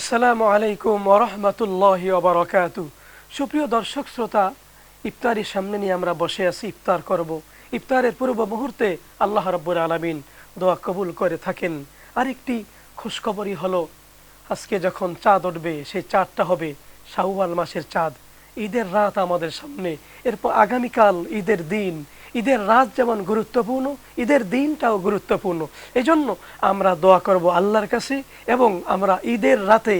আসসালামু আলাইকুম ওয়া রাহমাতুল্লাহি ওয়া বারাকাতুহু। সুপ্রিয় দর্শক শ্রোতা, ইফতারির সামনে নিয়ে আমরা বসে আছি, ইফতার করব। ইফতারের পূর্ব মুহূর্তে আল্লাহ রাব্বুল আলামিন দোয়া কবুল করে থাকেন। আরেকটি খুশখবরই হলো, আজকে যখন চাঁদ উঠবে সেই চাঁদটা হবে শাওয়াল মাসের চাঁদ। ঈদের রাত আমাদের সামনে, এরপর আগামীকাল ঈদের দিন। ঈদের রাত যেমন গুরুত্বপূর্ণ, ঈদের দিনটাও গুরুত্বপূর্ণ। এজন্য আমরা দোয়া করব আল্লাহর কাছে এবং আমরা ঈদের রাতে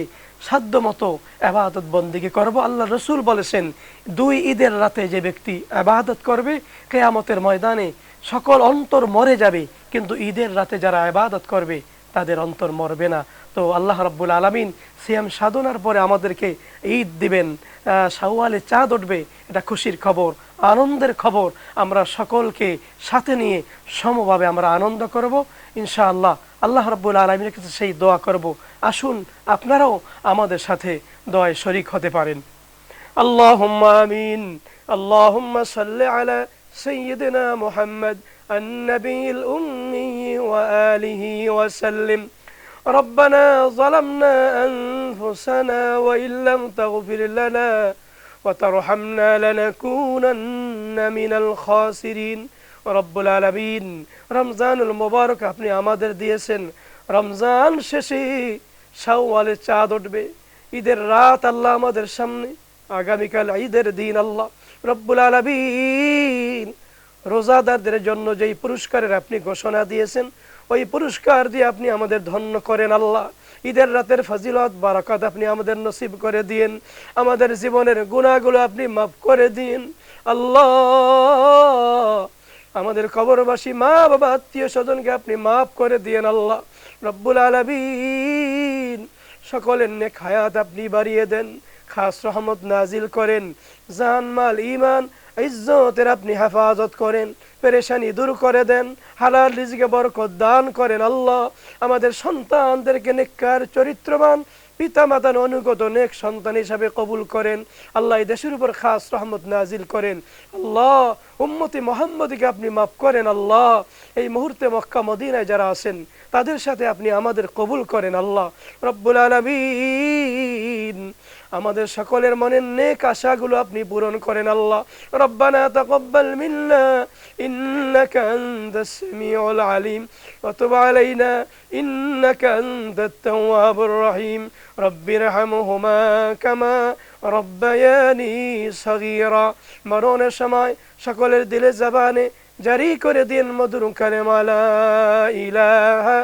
সাধ্যমতো ইবাদত বন্দেগী করব। আল্লাহ রসুল বলেছেন, দুই ঈদের রাতে যে ব্যক্তি ইবাদত করবে কিয়ামতের ময়দানে সকল অন্তর মরে যাবে, কিন্তু ঈদের রাতে যারা ইবাদত করবে তাদের অন্তর মরবে না। তো আল্লাহ রাব্বুল আলামিন সিয়াম সাধনার পরে আমাদেরকে ঈদ দিবেন, শাওয়ালে চাঁদ উঠবে, এটা খুশির খবর, আনন্দের খবর। আমরা সকলকে সাথে নিয়ে সমভাবে আমরা আনন্দ করব ইনশাআল্লাহ। আল্লাহ রাব্বুল আলামিনের কাছে সেই দোয়া করব। আসুন আপনারাও আমাদের সাথে দোয়ায় শরীক হতে পারেন। আল্লাহুম্মা আমিন। আল্লাহুম্মা সাল্লি আলা সাইয়্যিদিনা মুহাম্মদ আন-নাবিয়্যিল উম্মি ওয়া আলিহি ওয়া সাল্লিম। ربنا ظلمنا أنفسنا وإن لم تغفر لنا وترحمنا لنكونن من الخاسرين। রব্বুল আলামিন, রমজানুল মুবারক আপনি আমাদের দিয়েছেন। রমজান শেষে শাওয়ালে চাঁদ উঠবে, ঈদের রাত আল্লাহ আমাদের সামনে, আগামীকাল ঈদের দিন। আল্লাহ রব্বুল আলামিন রোজাদারদের জন্য যেই পুরস্কারের আপনি ঘোষণা দিয়েছেন, ওই পুরস্কার দিয়ে আপনি আমাদের ধন্য করেন। আল্লাহ ঈদের রাতের ফজিলত বারাকাত আপনি আমাদের নসিব করে দিন। আমাদের জীবনের গুনাহগুলো আপনি মাফ করে দিন। আল্লাহ আমাদের কবরবাসী মা বাবা আত্মীয় স্বজনকে আপনি মাফ করে দিন। আল্লাহ রব্বুল আলামিন সকলের নেক হায়াত আপনি বাড়িয়ে দেন, খাস রহমত নাজিল করেন, জান মাল ঈমান ইজ্জতের আপনি হেফাজত করেন, পেরেশানি দূর করে দেন, হালাল রিজকে বরকত দান করেন। আল্লাহ আমাদের সন্তানদেরকে নেককার চরিত্রবান পিতা মাতার অনুগত নেক সন্তান হিসাবে কবুল করেন। আল্লাহ এই দেশের উপর খাস রহমত নাজিল করেন। আল্লাহ উম্মতি মুহাম্মদকে আপনি মাফ করেন। আল্লাহ এই মুহূর্তে মক্কা মদিনায় যারা আছেন তাদের সাথে আপনি আমাদের কবুল করেন। আল্লাহ রব্বুল আলামিন আমাদের সকলের মনের নেক আশাগুলো আপনি পূরণ করেন। আল্লাহ রব্বানা তাকাব্বাল মিন্না ইন্নাকা আনতাস সামিউল আলিম ওয়া তুব আলাইনা ইন্নাকা আনতাত তাওয়াবুর রহিম। রব্বিরহামহুমা কামা রব্বায়ানি সগীরা। মরণের সময় সকলের দিলে জবানে জারি করে দিন মধুর কালেমা লা ইলাহা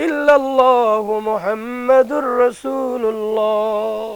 ইল্লাল্লাহু মুহাম্মাদুর রাসূলুল্লাহ।